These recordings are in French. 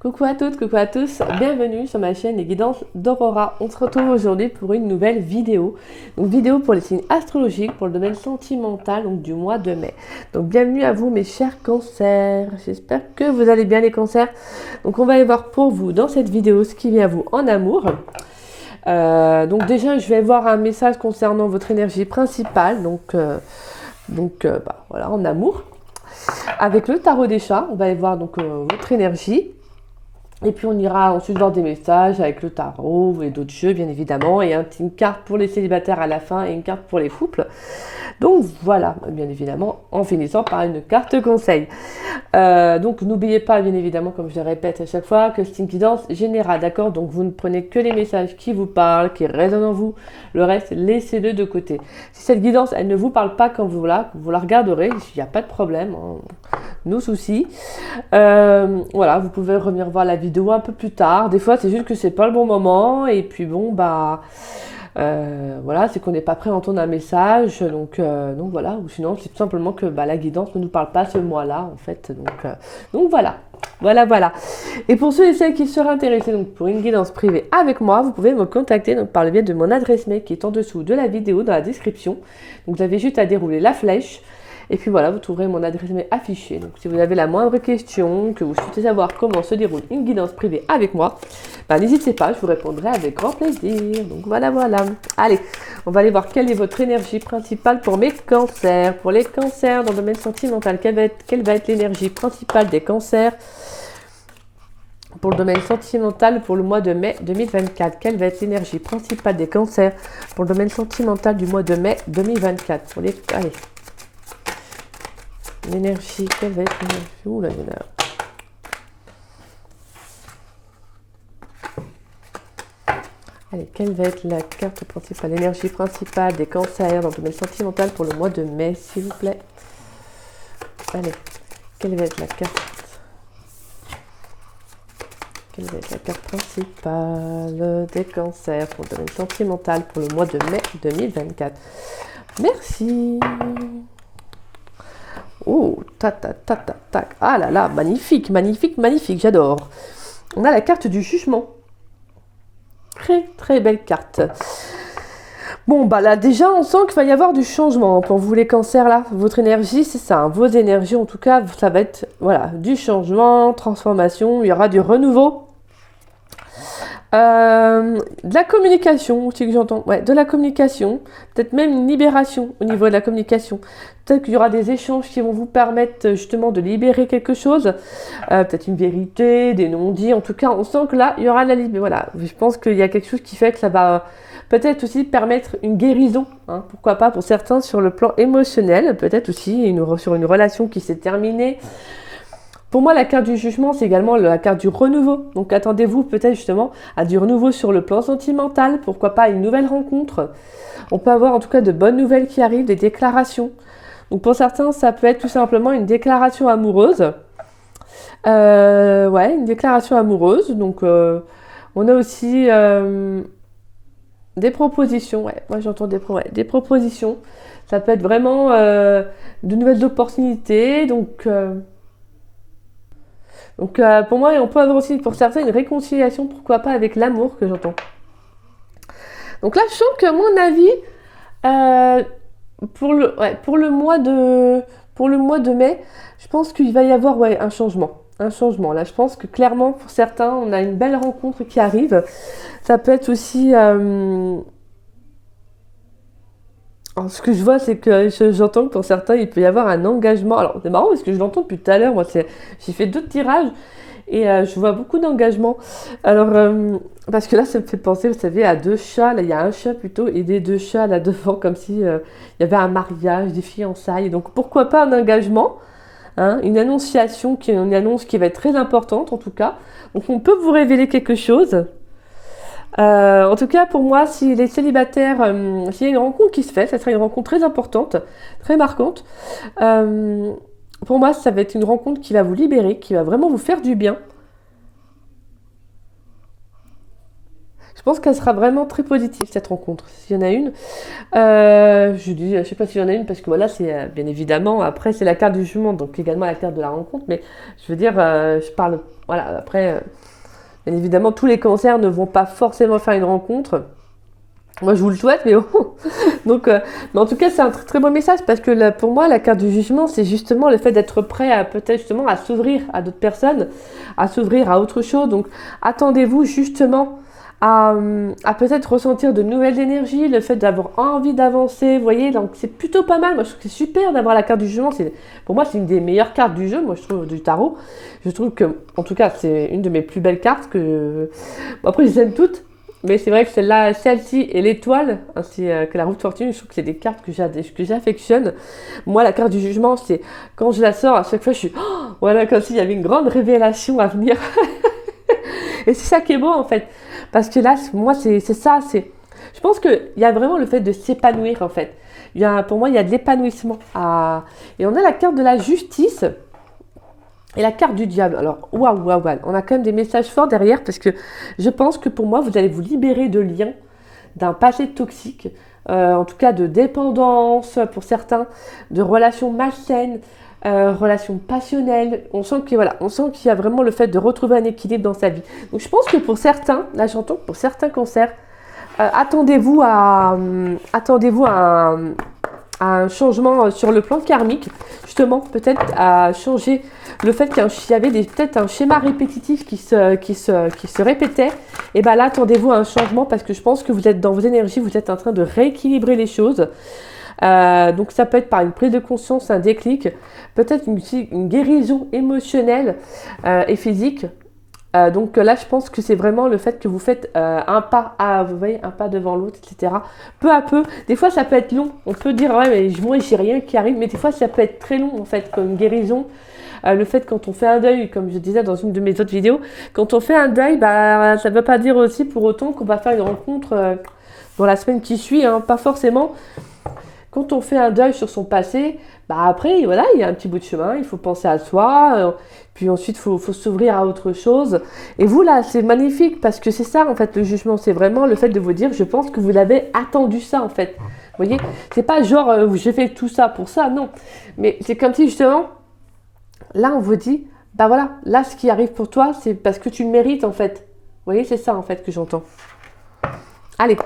Coucou à toutes, coucou à tous, bienvenue sur ma chaîne Les Guidances d'Aurora. On se retrouve aujourd'hui pour une nouvelle vidéo. Donc vidéo pour les signes astrologiques, pour le domaine sentimental, donc du mois de mai. Donc bienvenue à vous mes chers cancers, j'espère que vous allez bien les cancers. Donc on va aller voir pour vous dans cette vidéo ce qui vient à vous en amour. Donc déjà je vais voir un message concernant votre énergie principale, voilà, en amour. Avec le tarot des chats, on va aller voir donc votre énergie. Et puis on ira ensuite voir des messages avec le tarot et d'autres jeux bien évidemment. Et une carte pour les célibataires à la fin et une carte pour les couples. Donc voilà, bien évidemment, en finissant par une carte conseil. Donc n'oubliez pas, bien évidemment, comme je le répète à chaque fois, que c'est une guidance générale, d'accord? Donc vous ne prenez que les messages qui vous parlent, qui résonnent en vous. Le reste, laissez-le de côté. Si cette guidance, elle ne vous parle pas quand vous la regarderez, il n'y a pas de problème, hein, nos soucis. Voilà, vous pouvez revenir voir la vidéo un peu plus tard. Des fois, c'est juste que c'est pas le bon moment. Et puis bon, voilà, c'est qu'on n'est pas prêt à entendre un message, donc voilà, ou sinon c'est tout simplement que la guidance ne nous parle pas ce mois-là en fait, donc voilà. Et pour ceux et celles qui seraient intéressés donc pour une guidance privée avec moi, vous pouvez me contacter donc par le biais de mon adresse mail qui est en dessous de la vidéo dans la description. Donc vous avez juste à dérouler la flèche. Et puis voilà, vous trouverez mon adresse mail affichée. Donc si vous avez la moindre question, que vous souhaitez savoir comment se déroule une guidance privée avec moi, n'hésitez pas, je vous répondrai avec grand plaisir. Donc voilà. Allez, on va aller voir quelle est votre énergie principale pour mes cancers. Pour les cancers dans le domaine sentimental, quelle va être l'énergie principale des cancers pour le domaine sentimental pour le mois de mai 2024? Quelle va être l'énergie principale des cancers pour le domaine sentimental du mois de mai 2024? Allez. L'énergie, quelle va être l'énergie? Ouh là, il y en a. Allez, quelle va être la carte principale, l'énergie principale des cancers dans le domaine sentimental pour le mois de mai, s'il vous plaît? Allez, quelle va être la carte? Quelle va être la carte principale des cancers pour le domaine sentimental pour le mois de mai 2024? Merci. Oh, tac. Ah là là, magnifique, j'adore. On a la carte du jugement. Très belle carte. Bon, là déjà, on sent qu'il va y avoir du changement pour vous les cancers là. Votre énergie, c'est ça. Vos énergies, en tout cas, ça va être du changement, transformation. Il y aura du renouveau. De la communication aussi que j'entends, de la communication, peut-être même une libération au niveau de la communication, peut-être qu'il y aura des échanges qui vont vous permettre justement de libérer quelque chose, peut-être une vérité, des non-dits, en tout cas on sent que là il y aura la liberté, voilà, je pense qu'il y a quelque chose qui fait que ça va peut-être aussi permettre une guérison, hein, pourquoi pas pour certains sur le plan émotionnel, peut-être aussi sur une relation qui s'est terminée. Pour moi, la carte du jugement, c'est également la carte du renouveau. Donc, attendez-vous peut-être justement à du renouveau sur le plan sentimental. Pourquoi pas une nouvelle rencontre. On peut avoir en tout cas de bonnes nouvelles qui arrivent, des déclarations. Donc, pour certains, ça peut être tout simplement une déclaration amoureuse. Une déclaration amoureuse. Donc, on a aussi des propositions. Moi, j'entends des propositions. Ça peut être vraiment de nouvelles opportunités. Donc, pour moi, on peut avoir aussi pour certains une réconciliation, pourquoi pas avec l'amour que j'entends. Donc là, je sens que à mon avis, pour le mois de mai, je pense qu'il va y avoir un changement. Là, je pense que clairement, pour certains, on a une belle rencontre qui arrive. Ça peut être aussi... Alors, ce que je vois, c'est que j'entends que pour certains, il peut y avoir un engagement. Alors, c'est marrant parce que je l'entends depuis tout à l'heure. Moi, j'ai fait d'autres tirages et je vois beaucoup d'engagement. Alors, parce que là, ça me fait penser, vous savez, à deux chats. Là, il y a un chat plutôt et des deux chats là devant, comme si il y avait un mariage, des fiançailles. Donc, pourquoi pas un engagement, hein, une annonciation, une annonce qui va être très importante en tout cas. Donc, on peut vous révéler quelque chose. En tout cas, pour moi, si les célibataires, s'il y a une rencontre qui se fait, ça sera une rencontre très importante, très marquante. Pour moi, ça va être une rencontre qui va vous libérer, qui va vraiment vous faire du bien. Je pense qu'elle sera vraiment très positive, cette rencontre, s'il y en a une. Je sais pas s'il y en a une, parce que voilà, c'est bien évidemment, après, c'est la carte du jugement, donc également la carte de la rencontre, mais je veux dire, je parle, voilà, après, bien évidemment, tous les cancers ne vont pas forcément faire une rencontre. Moi, je vous le souhaite, mais bon. Donc, mais en tout cas, c'est un très, très bon message, parce que là, pour moi, la carte du jugement, c'est justement le fait d'être prêt à peut-être justement à s'ouvrir à d'autres personnes, à s'ouvrir à autre chose. Donc, attendez-vous justement à peut-être ressentir de nouvelles énergies, le fait d'avoir envie d'avancer, vous voyez, donc c'est plutôt pas mal. Moi, je trouve que c'est super d'avoir la carte du jugement. Pour moi, c'est une des meilleures cartes du jeu, moi, je trouve, du tarot. Je trouve que, en tout cas, c'est une de mes plus belles cartes que... Bon, après, je les aime toutes. Mais c'est vrai que celle-ci et l'étoile, ainsi que la roue de fortune, je trouve que c'est des cartes que j'affectionne. Moi, la carte du jugement, c'est quand je la sors, à chaque fois, je suis voilà, comme s'il y avait une grande révélation à venir. Et c'est ça qui est beau, en fait. Parce que là, moi, c'est ça. Je pense qu'il y a vraiment le fait de s'épanouir, en fait. Pour moi, il y a de l'épanouissement. Et on a la carte de la justice. Et la carte du diable, alors, waouh, on a quand même des messages forts derrière, parce que je pense que pour moi, vous allez vous libérer de liens, d'un passé toxique, en tout cas de dépendance pour certains, de relations malsaines, relations passionnelles. On sent qu'il y a vraiment le fait de retrouver un équilibre dans sa vie. Donc je pense que pour certains, là j'entends que pour certains cancers, attendez-vous à un changement sur le plan karmique, justement, peut-être à changer le fait qu'il y avait peut-être un schéma répétitif qui se répétait. Et bien là, attendez-vous à un changement, parce que je pense que vous êtes dans vos énergies, vous êtes en train de rééquilibrer les choses. Donc ça peut être par une prise de conscience, un déclic, peut-être une guérison émotionnelle et physique. Donc là, je pense que c'est vraiment le fait que vous faites vous voyez, un pas devant l'autre, etc. Peu à peu. Des fois, ça peut être long. On peut dire, ouais, mais moi, j'ai rien qui arrive. Mais des fois, ça peut être très long, en fait, comme guérison. Le fait, quand on fait un deuil, comme je disais dans une de mes autres vidéos, quand on fait un deuil, ça ne veut pas dire aussi pour autant qu'on va faire une rencontre dans la semaine qui suit, hein, pas forcément. Quand on fait un deuil sur son passé, après, voilà, il y a un petit bout de chemin, il faut penser à soi, puis ensuite, il faut s'ouvrir à autre chose. Et vous, là, c'est magnifique, parce que c'est ça, en fait, le jugement, c'est vraiment le fait de vous dire, je pense que vous l'avez attendu ça, en fait. Vous voyez, c'est pas genre, j'ai fait tout ça pour ça, non. Mais c'est comme si, justement, là, on vous dit, voilà, là, ce qui arrive pour toi, c'est parce que tu le mérites, en fait. Vous voyez, c'est ça, en fait, que j'entends. Allez,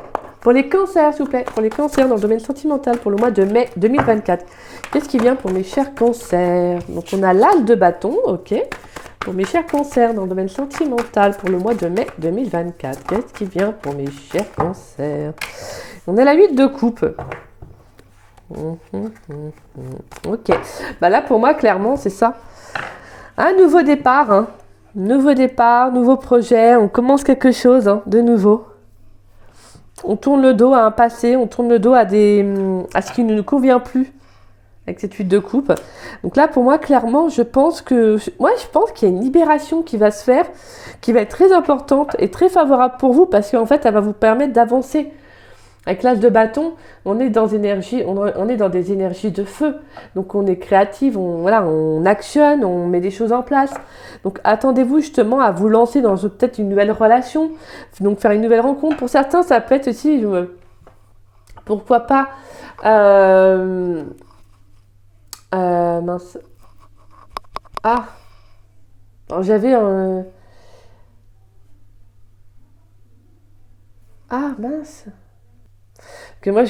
pour les cancers, s'il vous plaît, pour les cancers dans le domaine sentimental pour le mois de mai 2024. Qu'est-ce qui vient pour mes chers cancers? Donc, on a l'as de bâton, ok. Pour mes chers cancers dans le domaine sentimental pour le mois de mai 2024. Qu'est-ce qui vient pour mes chers cancers? On a la 8 de coupe. Ok. Là, pour moi, clairement, c'est ça. Un nouveau départ, hein. Nouveau départ, nouveau projet. On commence quelque chose, hein, de nouveau. On tourne le dos à un passé, on tourne le dos à ce qui ne nous convient plus avec cette 8 de coupe. Donc là, pour moi, clairement, je pense qu'il y a une libération qui va se faire, qui va être très importante et très favorable pour vous, parce qu'en fait, elle va vous permettre d'avancer. Avec l'as de bâton, on est dans des énergies de feu. Donc on est créatif, on actionne, on met des choses en place. Donc attendez-vous justement à vous lancer dans peut-être une nouvelle relation, donc faire une nouvelle rencontre. Pour certains, ça peut être aussi, pourquoi pas, mince. Ah, alors, j'avais un... Ah, mince. Que moi,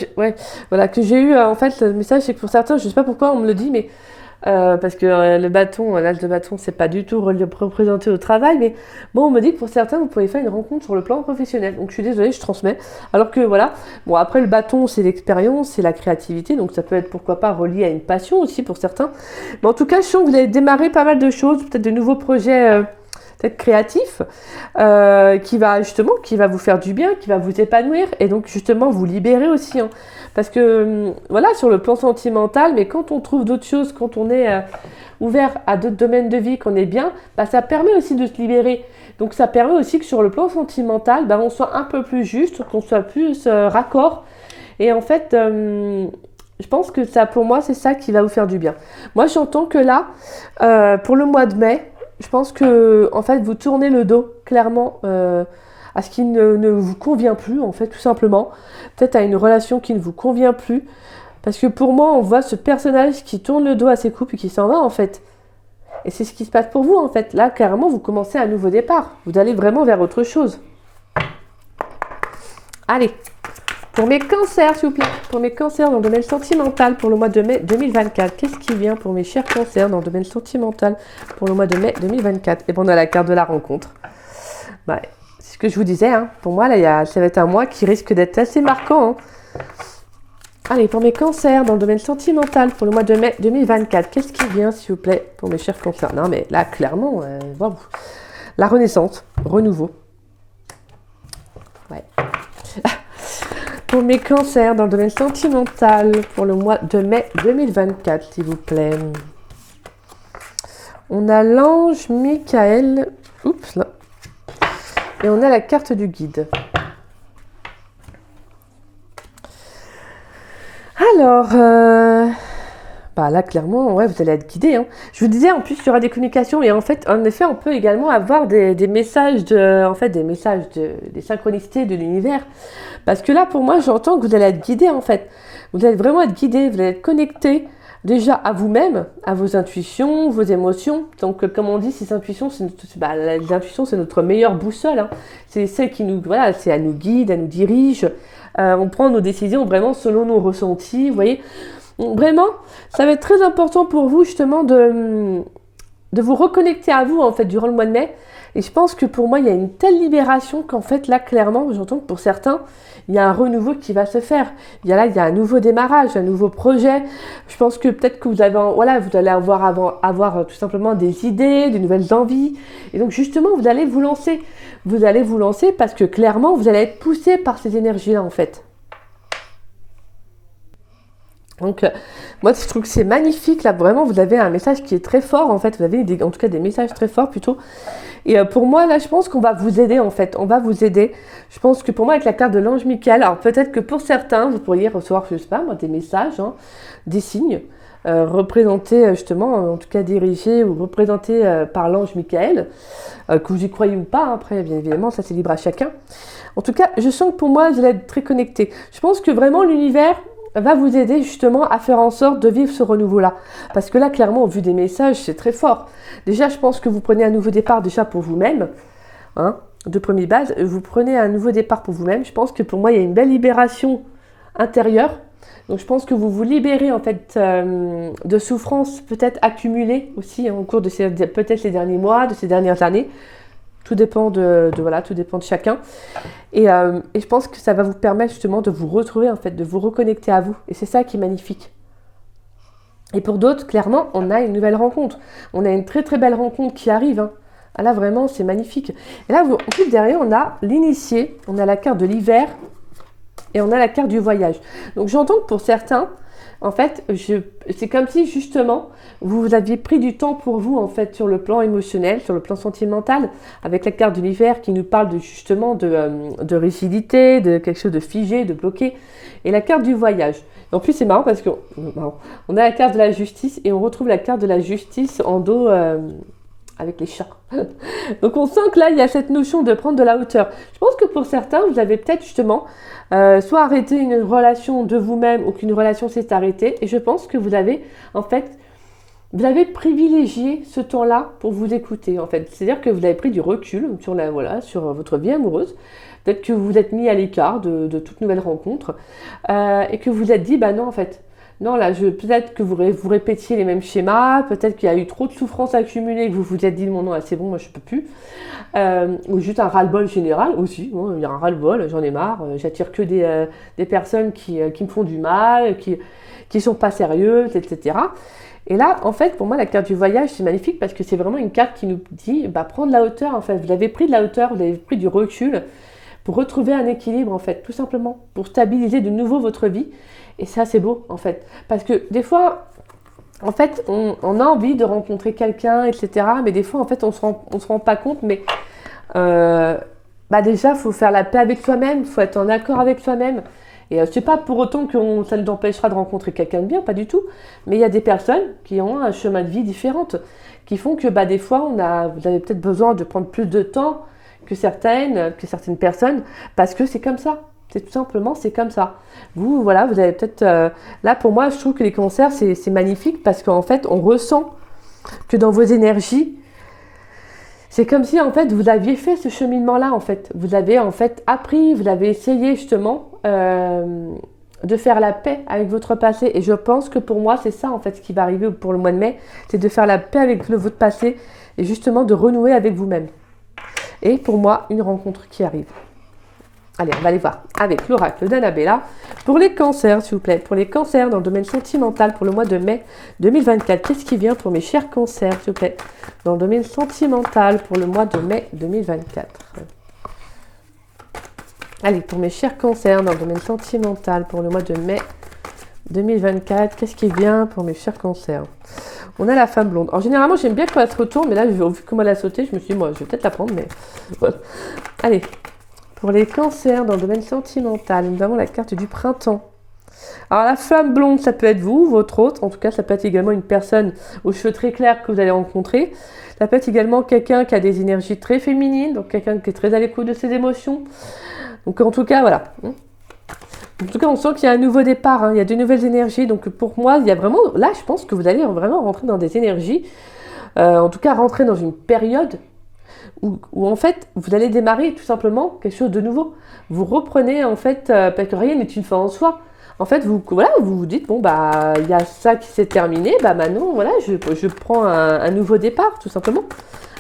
que j'ai eu, en fait, le message, c'est que pour certains, je sais pas pourquoi on me le dit, mais parce que le bâton, l'as de bâton, c'est pas du tout représenté au travail, mais bon, on me dit que pour certains, vous pouvez faire une rencontre sur le plan professionnel. Donc, je suis désolée, je transmets. Alors que, voilà, bon, après, le bâton, c'est l'expérience, c'est la créativité, donc ça peut être, pourquoi pas, relié à une passion aussi pour certains. Mais en tout cas, je sens que vous allez démarrer pas mal de choses, peut-être de nouveaux projets... peut-être créatif, qui va vous faire du bien, qui va vous épanouir et donc justement vous libérer aussi. Hein. Parce que sur le plan sentimental, mais quand on trouve d'autres choses, quand on est ouvert à d'autres domaines de vie, qu'on est bien, ça permet aussi de se libérer. Donc ça permet aussi que sur le plan sentimental, on soit un peu plus juste, qu'on soit plus raccord. Et en fait, je pense que ça, pour moi, c'est ça qui va vous faire du bien. Moi, j'entends que là, pour le mois de mai, je pense que, en fait, vous tournez le dos, clairement, à ce qui ne vous convient plus, en fait, tout simplement. Peut-être à une relation qui ne vous convient plus. Parce que pour moi, on voit ce personnage qui tourne le dos à ses couples et qui s'en va, en fait. Et c'est ce qui se passe pour vous, en fait. Là, carrément, vous commencez un nouveau départ. Vous allez vraiment vers autre chose. Allez, pour mes cancers, s'il vous plaît. Pour mes cancers dans le domaine sentimental pour le mois de mai 2024. Qu'est-ce qui vient pour mes chers cancers dans le domaine sentimental pour le mois de mai 2024? Et bon, on a la carte de la rencontre. Bah, c'est ce que je vous disais. Hein. Pour moi, là, ça va être un mois qui risque d'être assez marquant. Hein. Allez, pour mes cancers dans le domaine sentimental pour le mois de mai 2024. Qu'est-ce qui vient, s'il vous plaît, pour mes chers cancers? Non, mais là, clairement, wow. La renaissance, renouveau. Ouais. Pour mes cancers dans le domaine sentimental pour le mois de mai 2024, s'il vous plaît. On a l'ange Michael. Oups, là. Et on a la carte du guide. Alors, bah là, clairement, ouais, vous allez être guidé. Hein. Je vous disais, en plus, il y aura des communications. Et en fait, on peut également avoir des messages, des synchronicités de l'univers. Parce que là, pour moi, j'entends que vous allez être guidé, en fait. Vous allez vraiment être guidé, vous allez être connecté déjà à vous-même, à vos intuitions, vos émotions. Donc, comme on dit, ces intuitions, les intuitions, c'est notre meilleure boussole. Hein. C'est celle qui nous, voilà, c'est elle nous guide, elle nous dirige. On prend nos décisions vraiment selon nos ressentis, vous voyez. Donc, vraiment, ça va être très important pour vous, justement, de vous reconnecter à vous, en fait, durant le mois de mai. Et je pense que pour moi, il y a une telle libération qu'en fait, là, clairement, j'entends que pour certains, il y a un renouveau qui va se faire. Il y a un nouveau démarrage, un nouveau projet. Je pense que peut-être que vous allez avoir tout simplement des idées, de nouvelles envies. Et donc, justement, vous allez vous lancer. Vous allez vous lancer parce que clairement, vous allez être poussé par ces énergies-là, en fait. Donc, moi, je trouve que c'est magnifique. Là, vraiment, vous avez un message qui est très fort, en fait. Vous avez en tout cas des messages très forts, plutôt. Et pour moi, là, je pense qu'on va vous aider, en fait. On va vous aider. Je pense que pour moi, avec la carte de l'ange Michael, alors peut-être que pour certains, vous pourriez recevoir, je sais pas, moi, des messages, hein, des signes, représentés, justement, en tout cas dirigés ou représentés par l'ange Michael, que vous y croyez ou pas. Hein, après, bien évidemment, ça, c'est libre à chacun. En tout cas, je sens que pour moi, vous allez être très connectés. Je pense que vraiment, l'univers va vous aider justement à faire en sorte de vivre ce renouveau-là. Parce que là, clairement, au vu des messages, c'est très fort. Déjà, je pense que vous prenez un nouveau départ déjà pour vous-même. Hein, de première base, vous prenez un nouveau départ pour vous-même. Je pense que pour moi, il y a une belle libération intérieure. Donc, je pense que vous vous libérez en fait de souffrances peut-être accumulées aussi hein, au cours de peut-être les derniers mois, de ces dernières années. Tout dépend tout dépend de chacun. Et je pense que ça va vous permettre justement de vous retrouver, en fait, de vous reconnecter à vous. Et c'est ça qui est magnifique. Et pour d'autres, clairement, on a une nouvelle rencontre. On a une très très belle rencontre qui arrive. Hein. Ah, là, vraiment, c'est magnifique. Et là, en plus, derrière, on a l'initié, on a la carte de l'hiver et on a la carte du voyage. Donc, j'entends que pour certains, en fait, c'est comme si justement, vous aviez pris du temps pour vous, en fait, sur le plan émotionnel, sur le plan sentimental, avec la carte de l'hiver qui nous parle justement de rigidité, de quelque chose de figé, de bloqué, et la carte du voyage. Et en plus, c'est marrant parce qu'on a la carte de la justice et on retrouve la carte de la justice en dos avec les chats. Donc, on sent que là, il y a cette notion de prendre de la hauteur. Je pense que pour certains, vous avez peut-être justement soit arrêté une relation de vous-même ou qu'une relation s'est arrêtée. Et je pense que vous avez, en fait, vous avez privilégié ce temps-là pour vous écouter, en fait. C'est-à-dire que vous avez pris du recul sur votre vie amoureuse. Peut-être que vous vous êtes mis à l'écart de toute nouvelle rencontre et que vous vous êtes dit, bah non, en fait, non, là, peut-être que vous répétiez les mêmes schémas, peut-être qu'il y a eu trop de souffrances accumulées, que vous vous êtes dit, non, là, c'est bon, moi, je peux plus. Ou juste un ras-le-bol général aussi. Bon, il y a un ras-le-bol, j'en ai marre. J'attire que des personnes qui me font du mal, qui sont pas sérieuses, etc. Et là, en fait, pour moi, la carte du voyage, c'est magnifique parce que c'est vraiment une carte qui nous dit, bah, prendre la hauteur, en fait. Vous avez pris de la hauteur, vous avez pris du recul pour retrouver un équilibre, en fait, tout simplement, pour stabiliser de nouveau votre vie. Et ça, c'est beau, en fait. Parce que des fois, en fait, on a envie de rencontrer quelqu'un, etc. Mais des fois, en fait, on se rend pas compte. Mais déjà, il faut faire la paix avec soi-même. Il faut être en accord avec soi-même. Et c'est pas pour autant que ça nous empêchera de rencontrer quelqu'un de bien, pas du tout. Mais il y a des personnes qui ont un chemin de vie différent, qui font que des fois, vous avez peut-être besoin de prendre plus de temps que certaines personnes, parce que c'est comme ça. C'est tout simplement, c'est comme ça. Vous, voilà, vous avez peut-être... là, pour moi, je trouve que les cancers, c'est magnifique parce qu'en fait, on ressent que dans vos énergies, c'est comme si, en fait, vous aviez fait ce cheminement-là, en fait. Vous avez, en fait, appris, vous avez essayé, justement, de faire la paix avec votre passé. Et je pense que pour moi, c'est ça, en fait, ce qui va arriver pour le mois de mai. C'est de faire la paix avec votre passé et justement de renouer avec vous-même. Et pour moi, une rencontre qui arrive. Allez, on va aller voir avec l'oracle d'Annabella pour les cancers, s'il vous plaît. Pour les cancers dans le domaine sentimental pour le mois de mai 2024. Qu'est-ce qui vient pour mes chers cancers, s'il vous plaît, dans le domaine sentimental pour le mois de mai 2024. Allez, pour mes chers cancers dans le domaine sentimental pour le mois de mai 2024. Qu'est-ce qui vient pour mes chers cancers? On a la femme blonde. Alors, généralement, j'aime bien quand elle se retourne, mais là, vu comment elle a sauté, je me suis dit, moi, je vais peut-être la prendre, mais voilà. Allez. Pour les cancers dans le domaine sentimental, nous avons la carte du printemps. Alors la femme blonde, ça peut être vous, votre autre. En tout cas, ça peut être également une personne aux cheveux très clairs que vous allez rencontrer. Ça peut être également quelqu'un qui a des énergies très féminines, donc quelqu'un qui est très à l'écoute de ses émotions. Donc en tout cas, voilà. En tout cas, on sent qu'il y a un nouveau départ, hein. Il y a de nouvelles énergies. Donc pour moi, il y a vraiment... Là, je pense que vous allez vraiment rentrer dans des énergies. En tout cas, rentrer dans une période... Où en fait, vous allez démarrer tout simplement quelque chose de nouveau. Vous reprenez en fait, parce que rien n'est une fin en soi. En fait, vous vous dites, bon, bah, il y a ça qui s'est terminé, bah maintenant, voilà, je prends un nouveau départ, tout simplement.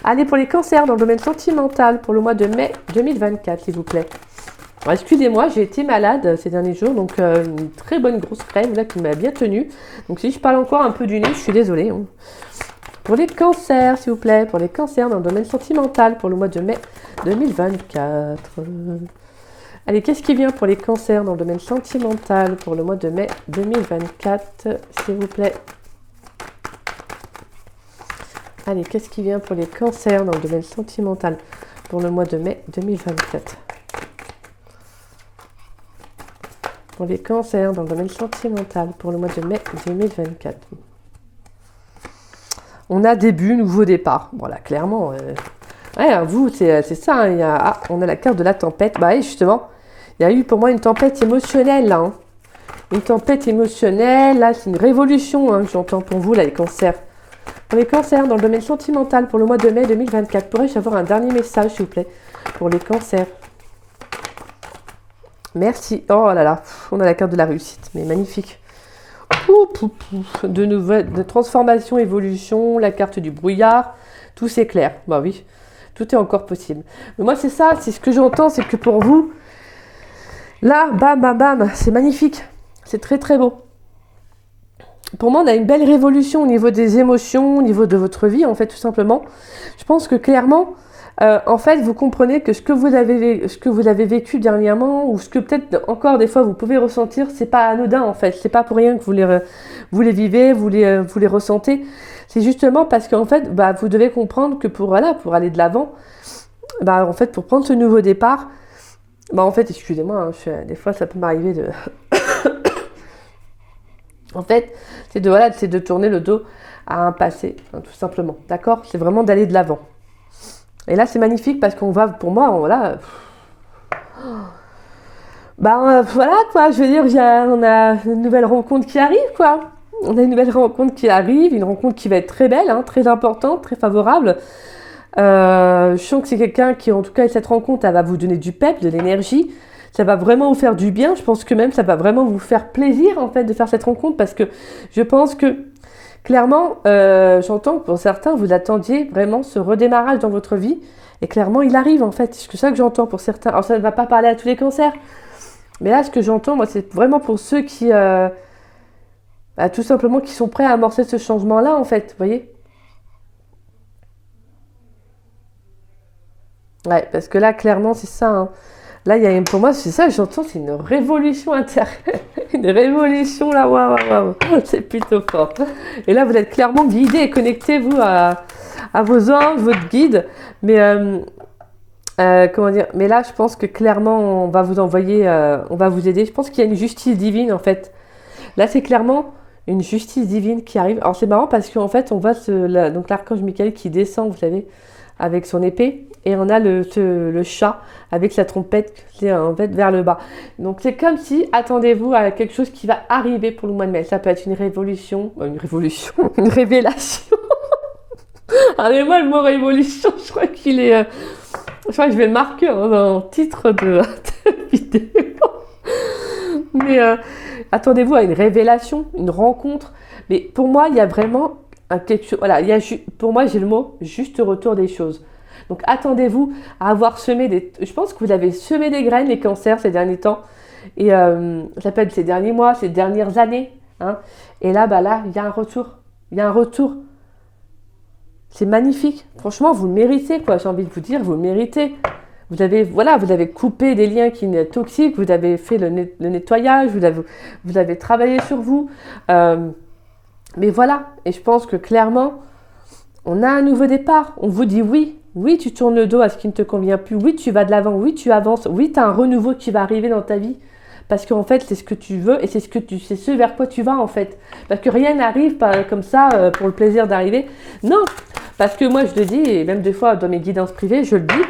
Allez, pour les cancers dans le domaine sentimental, pour le mois de mai 2024, s'il vous plaît. Excusez-moi, j'ai été malade ces derniers jours, donc une très bonne grosse crème là qui m'a bien tenue. Donc si je parle encore un peu du nez, je suis désolée. Hein. Pour les cancers, s'il vous plaît, pour les cancers dans le domaine sentimental pour le mois de mai 2024. Allez, qu'est-ce qui vient pour les cancers dans le domaine sentimental pour le mois de mai 2024, s'il vous plaît? Allez, qu'est-ce qui vient pour les cancers dans le domaine sentimental pour le mois de mai 2024? Pour les cancers dans le domaine sentimental pour le mois de mai 2024. On a début, nouveau départ. Voilà, clairement. Ouais, vous, c'est ça. Hein, on a la carte de la tempête. Bah, et justement, il y a eu pour moi une tempête émotionnelle, là. Hein. Une tempête émotionnelle, là, c'est une révolution hein, que j'entends pour vous, là, les cancers. Pour les cancers, dans le domaine sentimental, pour le mois de mai 2024, pourrais-je avoir un dernier message, s'il vous plaît, pour les cancers? Merci. Oh là là, on a la carte de la réussite, mais magnifique. De transformation, évolution, la carte du brouillard, tout s'éclaire. Bah oui, tout est encore possible. Mais moi, c'est ça, c'est ce que j'entends, c'est que pour vous, là, bam, bam, bam, c'est magnifique. C'est très, très beau. Pour moi, on a une belle révolution au niveau des émotions, au niveau de votre vie, en fait, tout simplement. Je pense que clairement, en fait, vous comprenez que ce que vous avez vécu dernièrement, ou ce que peut-être encore des fois vous pouvez ressentir, c'est pas anodin, en fait. C'est pas pour rien que vous les vivez, vous les ressentez. C'est justement parce qu'en fait, bah, vous devez comprendre que pour aller de l'avant, bah, en fait, pour prendre ce nouveau départ, bah, en fait, excusez-moi, hein, des fois, ça peut m'arriver de... En fait, c'est de tourner le dos à un passé, hein, tout simplement. D'accord? C'est vraiment d'aller de l'avant. Et là, c'est magnifique parce qu'on va, pour moi, voilà. Voilà, quoi. Je veux dire, on a une nouvelle rencontre qui arrive, quoi. On a une nouvelle rencontre qui arrive, une rencontre qui va être très belle, hein, très importante, très favorable. Je sens que c'est quelqu'un qui, en tout cas, cette rencontre, elle va vous donner du pep, de l'énergie. Ça va vraiment vous faire du bien. Je pense que même ça va vraiment vous faire plaisir, en fait, de faire cette rencontre parce que je pense que, clairement, j'entends que pour certains, vous attendiez vraiment ce redémarrage dans votre vie. Et clairement, il arrive, en fait. C'est ça que j'entends pour certains. Alors, ça ne va pas parler à tous les cancers. Mais là, ce que j'entends, moi, c'est vraiment pour ceux qui, tout simplement, qui sont prêts à amorcer ce changement-là, en fait. Vous voyez? Ouais, parce que là, clairement, c'est ça, hein. Là, pour moi, c'est ça, j'entends, c'est une révolution intérieure. Une révolution, là, waouh. C'est plutôt fort. Et là, vous êtes clairement guidé et connecté, vous, à vos anges, votre guide. Mais, comment dire? Mais là, je pense que clairement, on va vous envoyer, on va vous aider. Je pense qu'il y a une justice divine, en fait. Là, c'est clairement une justice divine qui arrive. Alors, c'est marrant parce qu'en fait, on voit donc l'archange Michael qui descend, vous savez, avec son épée. et on a le chat avec sa trompette qui est en fait vers le bas. Donc c'est comme si, attendez-vous à quelque chose qui va arriver pour le mois de mai. Ça peut être une révolution, une révélation. Ah mais moi le mot révolution, je crois qu'il est... je crois que je vais le marquer en titre de vidéo. Mais attendez-vous à une révélation, une rencontre. Mais pour moi, il y a vraiment quelque chose... Voilà, pour moi, j'ai le mot juste retour des choses. Donc attendez-vous à avoir semé des... Je pense que vous avez semé des graines, les cancers, ces derniers temps. Et ça peut être ces derniers mois, ces dernières années. Hein. Et là, il y a un retour. Il y a un retour. C'est magnifique. Franchement, vous le méritez, quoi. J'ai envie de vous dire, vous le méritez. Vous avez coupé des liens qui sont toxiques, vous avez fait le nettoyage, vous avez travaillé sur vous. Mais voilà, et je pense que clairement, on a un nouveau départ. On vous dit oui. Oui, tu tournes le dos à ce qui ne te convient plus. Oui, tu vas de l'avant. Oui, tu avances. Oui, tu as un renouveau qui va arriver dans ta vie. Parce qu'en fait, c'est ce que tu veux et c'est ce vers quoi tu vas en fait. Parce que rien n'arrive pas comme ça pour le plaisir d'arriver. Non, parce que moi je le dis, et même des fois dans mes guidances privées, je le dis,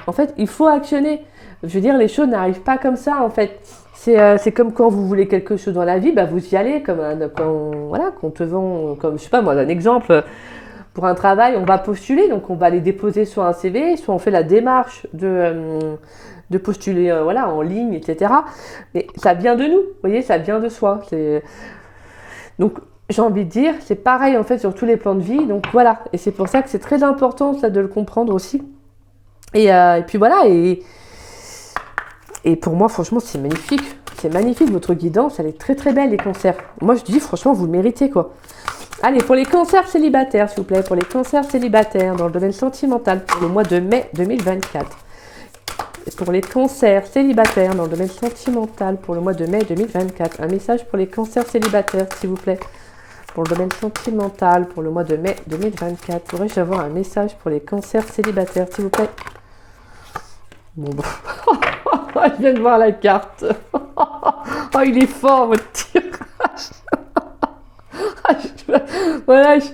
en fait, il faut actionner. Je veux dire, les choses n'arrivent pas comme ça en fait. C'est comme quand vous voulez quelque chose dans la vie, vous y allez, quand te vend, comme je sais pas moi, un exemple. Pour un travail, on va postuler, donc on va aller déposer soit un CV, soit on fait la démarche de postuler en ligne, etc. Mais ça vient de nous, vous voyez, ça vient de soi. Donc j'ai envie de dire, c'est pareil en fait sur tous les plans de vie, donc voilà. Et c'est pour ça que c'est très important ça, de le comprendre aussi. Et puis voilà, et pour moi franchement c'est magnifique. C'est magnifique, votre guidance, elle est très très belle les cancers. Moi je dis franchement vous le méritez quoi. Allez, pour les cancers célibataires, s'il vous plaît, pour les cancers célibataires dans le domaine sentimental pour le mois de mai 2024. Et pour les cancers célibataires dans le domaine sentimental pour le mois de mai 2024. Un message pour les cancers célibataires, s'il vous plaît. Pour le domaine sentimental pour le mois de mai 2024. Pourrais-je avoir un message pour les cancers célibataires, s'il vous plaît? Bon, je viens de voir la carte. Oh, il est fort, votre tirage. Voilà, je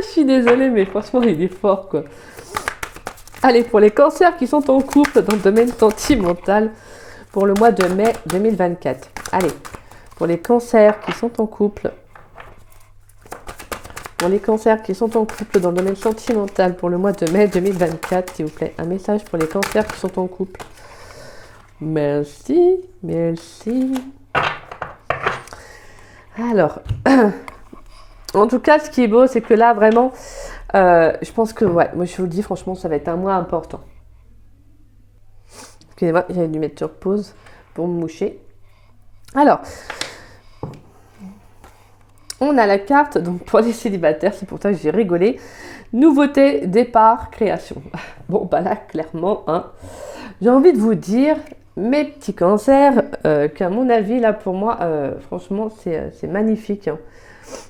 suis désolée, mais franchement, il est fort, quoi. Allez, pour les cancers qui sont en couple dans le domaine sentimental pour le mois de mai 2024. Allez, pour les cancers qui sont en couple. Pour les cancers qui sont en couple dans le domaine sentimental pour le mois de mai 2024, s'il vous plaît. Un message pour les cancers qui sont en couple. Merci, merci. Alors, en tout cas, ce qui est beau, c'est que là, vraiment, je pense que, moi je vous le dis, franchement, ça va être un mois important. Excusez-moi, j'avais dû mettre sur pause pour me moucher. Alors, on a la carte, donc pour les célibataires, c'est pour ça que j'ai rigolé. Nouveauté, départ, création. Bon, là, clairement, j'ai envie de vous dire... Mes petits cancers, qu'à mon avis, là, pour moi, franchement, c'est magnifique. Hein.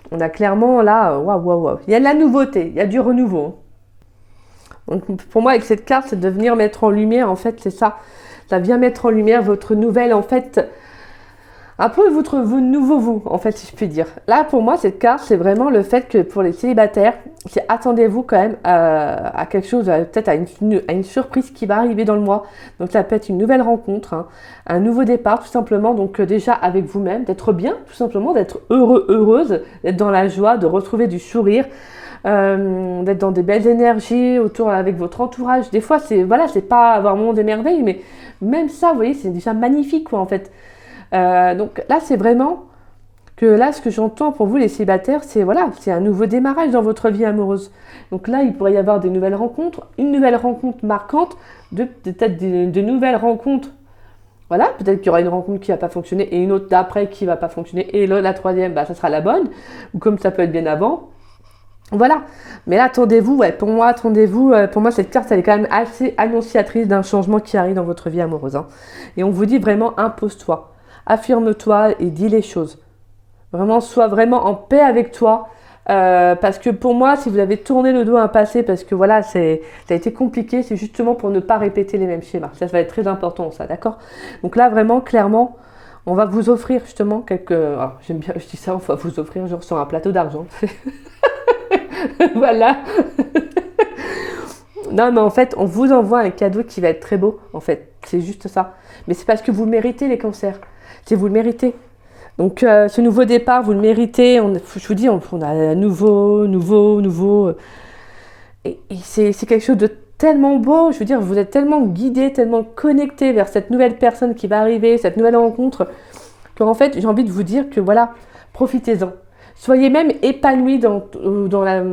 On a clairement, là, waouh. Il y a de la nouveauté, il y a du renouveau. Donc, pour moi, avec cette carte, c'est de venir mettre en lumière, en fait, c'est ça. Ça vient mettre en lumière votre nouvelle, en fait, un peu votre nouveau vous, en fait, si je puis dire. Là, pour moi, cette carte, c'est vraiment le fait que pour les célibataires, c'est attendez-vous quand même à quelque chose, peut-être à une surprise qui va arriver dans le mois. Donc, ça peut être une nouvelle rencontre, un nouveau départ, tout simplement. Donc, déjà avec vous-même, d'être bien, tout simplement, d'être heureux, heureuse, d'être dans la joie, de retrouver du sourire, d'être dans des belles énergies autour avec votre entourage. Des fois, c'est pas avoir monde des merveilles, mais même ça, vous voyez, c'est déjà magnifique, quoi, en fait. Donc là, c'est vraiment que là, ce que j'entends pour vous, les célibataires, c'est un nouveau démarrage dans votre vie amoureuse. Donc là, il pourrait y avoir des nouvelles rencontres, une nouvelle rencontre marquante, peut-être de nouvelles rencontres. Voilà, peut-être qu'il y aura une rencontre qui va pas fonctionner et une autre d'après qui va pas fonctionner et la troisième, ça sera la bonne, ou comme ça peut être bien avant. Voilà, mais là, attendez-vous, pour moi, cette carte, elle est quand même assez annonciatrice d'un changement qui arrive dans votre vie amoureuse. Et on vous dit vraiment, impose-toi. Affirme-toi et dis les choses. Vraiment, sois vraiment en paix avec toi. Parce que pour moi, si vous avez tourné le dos à un passé, parce que ça a été compliqué, c'est justement pour ne pas répéter les mêmes schémas. Ça va être très important, ça, d'accord? Donc là, vraiment, clairement, on va vous offrir justement Alors, j'aime bien, je dis ça, on va vous offrir genre sur un plateau d'argent. Voilà. Non, mais en fait, on vous envoie un cadeau qui va être très beau, en fait. C'est juste ça. Mais c'est parce que vous le méritez, les cancers. C'est vous le méritez. Donc, ce nouveau départ, vous le méritez. Je vous dis, on a un nouveau. Et c'est quelque chose de tellement beau. Je veux dire, vous êtes tellement guidé, tellement connecté vers cette nouvelle personne qui va arriver, cette nouvelle rencontre, qu'en fait, j'ai envie de vous dire que voilà, profitez-en. Soyez même épanouis dans la...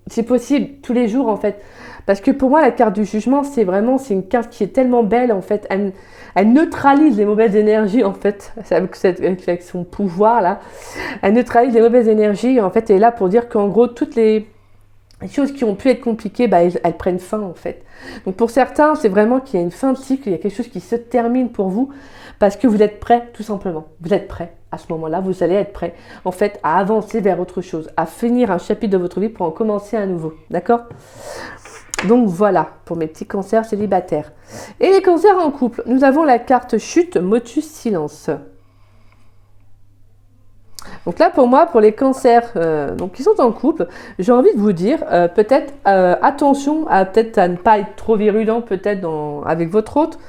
C'est possible, tous les jours, en fait. Parce que pour moi, la carte du jugement, c'est une carte qui est tellement belle, en fait. Elle neutralise les mauvaises énergies, en fait, avec son pouvoir, là. Elle neutralise les mauvaises énergies, en fait, et est là pour dire qu'en gros, toutes les choses qui ont pu être compliquées, bah, elles prennent fin, en fait. Donc, pour certains, c'est vraiment qu'il y a une fin de cycle, il y a quelque chose qui se termine pour vous, parce que vous êtes prêts, tout simplement. Vous êtes prêts. À ce moment-là, vous allez être prêts, en fait, à avancer vers autre chose, à finir un chapitre de votre vie pour en commencer un nouveau. D'accord ? Donc voilà, pour mes petits cancers célibataires. Et les cancers en couple, nous avons la carte chute, motus, silence. Donc là, pour moi, pour les cancers donc qui sont en couple, j'ai envie de vous dire, peut-être attention à ne pas être trop virulent, peut-être avec votre hôte.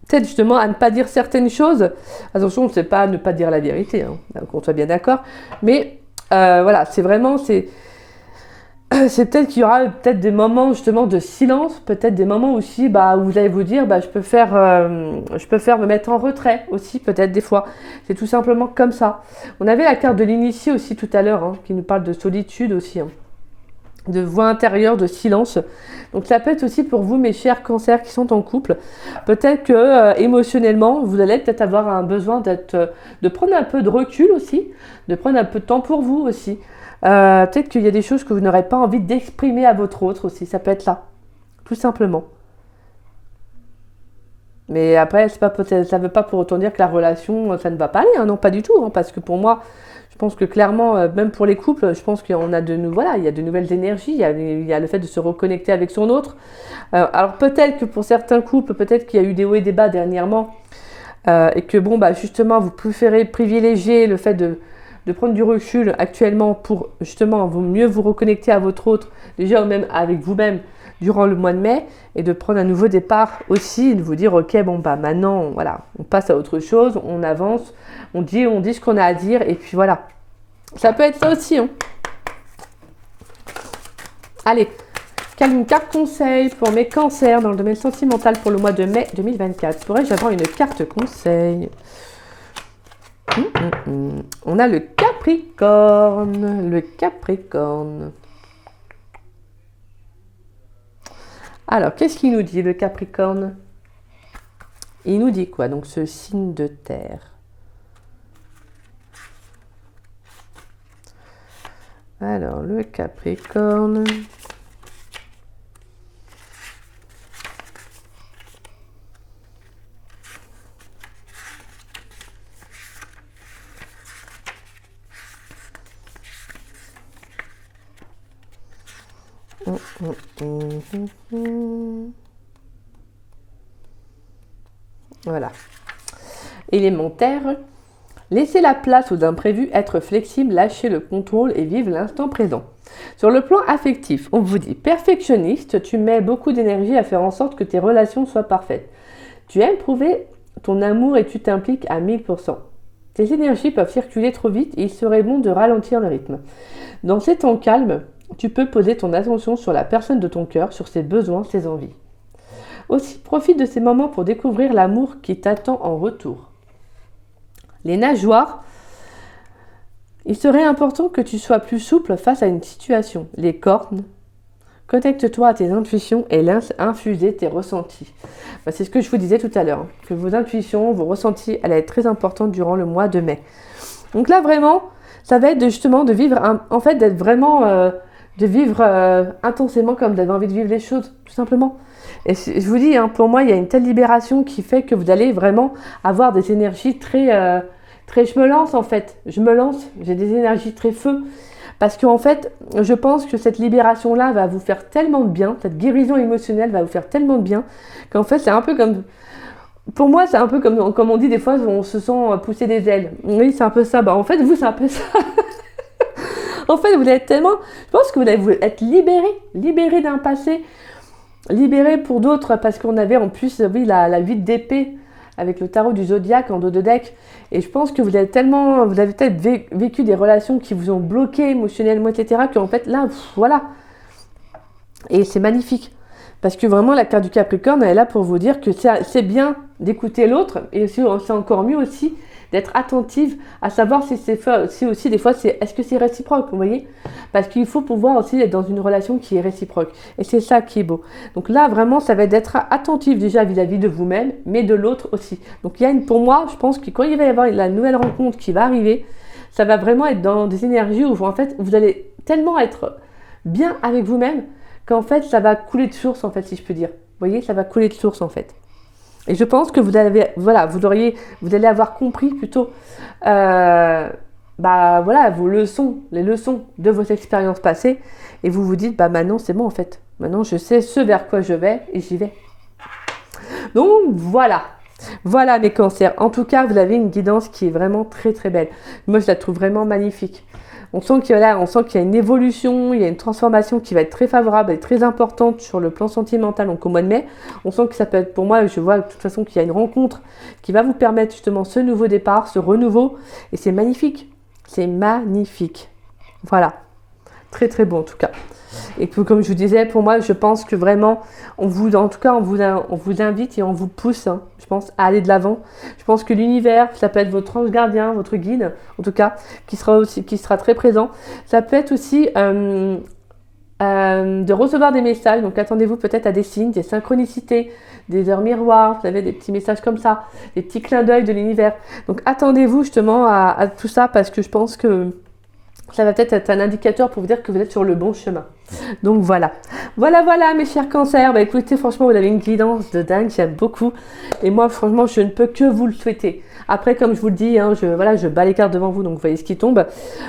Peut-être justement à ne pas dire certaines choses. Attention, c'est pas ne pas dire la vérité, hein, qu'on soit bien d'accord. Mais voilà, c'est peut-être qu'il y aura peut-être des moments justement de silence, peut-être des moments aussi où vous allez vous dire je peux faire me mettre en retrait aussi, peut-être des fois. C'est tout simplement comme ça. On avait la carte de l'initié aussi tout à l'heure, qui nous parle de solitude aussi, de voix intérieure, de silence. Donc ça peut être aussi pour vous, mes chers cancers qui sont en couple. Peut-être que émotionnellement, vous allez peut-être avoir un besoin de prendre un peu de recul aussi, de prendre un peu de temps pour vous aussi. Peut-être qu'il y a des choses que vous n'aurez pas envie d'exprimer à votre autre aussi. Ça peut être là, tout simplement. Mais après, ça ne veut pas pour autant dire que la relation, ça ne va pas aller. Non, pas du tout. Parce que pour moi, je pense que clairement, même pour les couples, je pense qu'on a il y a de nouvelles énergies. Il y a le fait de se reconnecter avec son autre. Alors peut-être que pour certains couples, peut-être qu'il y a eu des hauts et des bas dernièrement. Et que justement, vous préférez privilégier le fait de prendre du recul actuellement pour justement mieux vous reconnecter à votre autre, déjà même avec vous-même durant le mois de mai, et de prendre un nouveau départ aussi, de vous dire ok maintenant voilà, on passe à autre chose, on avance, on dit ce qu'on a à dire, et puis voilà. Ça peut être ça aussi. Allez, une carte conseil pour mes cancers dans le domaine sentimental pour le mois de mai 2024. Pourrais-je avoir une carte conseil? On a le Capricorne. Le Capricorne. Alors, qu'est-ce qu'il nous dit, le Capricorne? Il nous dit quoi, donc, ce signe de terre? Alors, le Capricorne... Voilà. Élémentaire. Laissez la place aux imprévus, être flexible, lâcher le contrôle et vivre l'instant présent. Sur le plan affectif, on vous dit perfectionniste, tu mets beaucoup d'énergie à faire en sorte que tes relations soient parfaites. Tu aimes prouver ton amour et tu t'impliques à 1000%. Tes énergies peuvent circuler trop vite et il serait bon de ralentir le rythme. Dans ces temps calmes, tu peux poser ton attention sur la personne de ton cœur, sur ses besoins, ses envies. Aussi, profite de ces moments pour découvrir l'amour qui t'attend en retour. Les nageoires, il serait important que tu sois plus souple face à une situation. Les cornes, connecte-toi à tes intuitions et laisse infuser tes ressentis. C'est ce que je vous disais tout à l'heure, que vos intuitions, vos ressentis, elle est très importante durant le mois de mai. Donc là, vraiment, ça va être justement de vivre, d'être vraiment... de vivre intensément comme vous avez envie de vivre les choses, tout simplement. Et je vous dis, pour moi, il y a une telle libération qui fait que vous allez vraiment avoir des énergies très... je me lance, en fait. J'ai des énergies très feu. Parce qu'en fait, je pense que cette libération-là va vous faire tellement de bien, cette guérison émotionnelle va vous faire tellement de bien, qu'en fait, c'est un peu comme... Pour moi, c'est un peu comme on dit des fois, on se sent pousser des ailes. Oui, c'est un peu ça. En fait, vous, c'est un peu ça. En fait, vous allez être tellement... Je pense que vous allez être libéré d'un passé libéré pour d'autres, parce qu'on avait en plus, oui, la 8 d'épée, avec le tarot du zodiaque en dos de deck. Et je pense que vous avez peut-être vécu des relations qui vous ont bloqué émotionnellement, etc. qu'en fait, là, voilà. Et c'est magnifique. Parce que vraiment, la carte du Capricorne, elle est là pour vous dire que c'est bien d'écouter l'autre. Et c'est encore mieux aussi d'être attentive à savoir si aussi, des fois, est-ce que c'est réciproque, vous voyez? Parce qu'il faut pouvoir aussi être dans une relation qui est réciproque. Et c'est ça qui est beau. Donc là, vraiment, ça va être d'être attentif déjà vis-à-vis de vous-même, mais de l'autre aussi. Donc pour moi, je pense que quand il va y avoir la nouvelle rencontre qui va arriver, ça va vraiment être dans des énergies où en fait, vous allez tellement être bien avec vous-même qu'en fait, ça va couler de source, en fait, si je peux dire. Vous voyez, ça va couler de source, en fait. Et je pense que vous allez avoir compris plutôt, voilà, les leçons de vos expériences passées, et vous vous dites, maintenant c'est bon en fait. Maintenant je sais ce vers quoi je vais et j'y vais. Donc voilà. Voilà mes cancers. En tout cas, vous avez une guidance qui est vraiment très très belle. Moi, je la trouve vraiment magnifique. On sent qu'il y a une évolution, il y a une transformation qui va être très favorable et très importante sur le plan sentimental, donc au mois de mai. On sent que ça peut être, pour moi, je vois de toute façon qu'il y a une rencontre qui va vous permettre justement ce nouveau départ, ce renouveau. Et c'est magnifique. C'est magnifique. Voilà. Très très beau en tout cas. Et puis comme je vous disais, pour moi, je pense que vraiment, on vous invite et on vous pousse, je pense, à aller de l'avant. Je pense que l'univers, ça peut être votre ange gardien, votre guide, en tout cas, qui sera très présent. Ça peut être aussi de recevoir des messages. Donc attendez-vous peut-être à des signes, des synchronicités, des heures miroirs. Vous avez des petits messages comme ça, des petits clins d'œil de l'univers. Donc attendez-vous justement à tout ça parce que je pense que ça va peut-être être un indicateur pour vous dire que vous êtes sur le bon chemin. Donc voilà. Voilà mes chers cancers. Écoutez, franchement, vous avez une guidance de dingue, j'aime beaucoup. Et moi, franchement, je ne peux que vous le souhaiter. Après, comme je vous le dis, je bats les cartes devant vous, donc vous voyez ce qui tombe.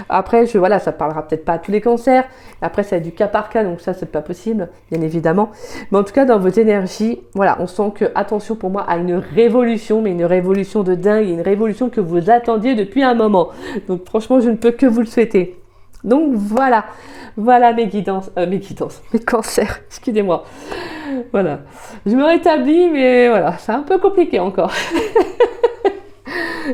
Après, ça parlera peut-être pas à tous les cancers. Après, ça va être du cas par cas, donc ça, c'est pas possible, bien évidemment. Mais en tout cas, dans vos énergies, voilà, on sent que, attention pour moi, à une révolution, mais une révolution de dingue, une révolution que vous attendiez depuis un moment. Donc franchement, je ne peux que vous le souhaiter. Donc voilà mes cancers, excusez-moi. Voilà, je me rétablis, mais voilà, c'est un peu compliqué encore.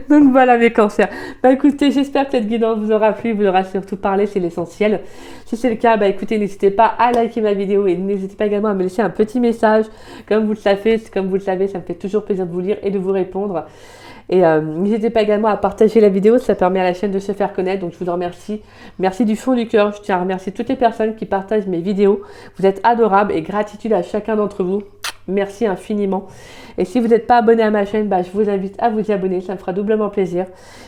Donc voilà mes cancers. Écoutez, j'espère que cette guidance vous aura plu, vous aura surtout parlé, c'est l'essentiel. Si c'est le cas, écoutez, n'hésitez pas à liker ma vidéo et n'hésitez pas également à me laisser un petit message. Comme vous le savez, ça me fait toujours plaisir de vous lire et de vous répondre. Et n'hésitez pas également à partager la vidéo, ça permet à la chaîne de se faire connaître, donc je vous en remercie. Merci du fond du cœur, je tiens à remercier toutes les personnes qui partagent mes vidéos. Vous êtes adorables et gratitude à chacun d'entre vous. Merci infiniment. Et si vous n'êtes pas abonné à ma chaîne, je vous invite à vous y abonner, ça me fera doublement plaisir.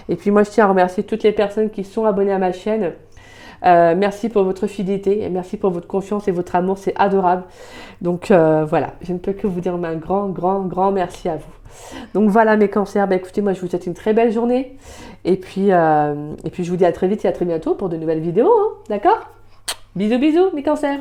Et puis moi, je tiens à remercier toutes les personnes qui sont abonnées à ma chaîne. Merci pour votre fidélité et merci pour votre confiance et votre amour, c'est adorable. Donc voilà, je ne peux que vous dire un grand merci à vous. Donc voilà mes cancers, écoutez, moi je vous souhaite une très belle journée et puis je vous dis à très vite et à très bientôt pour de nouvelles vidéos, d'accord? Bisous mes cancers.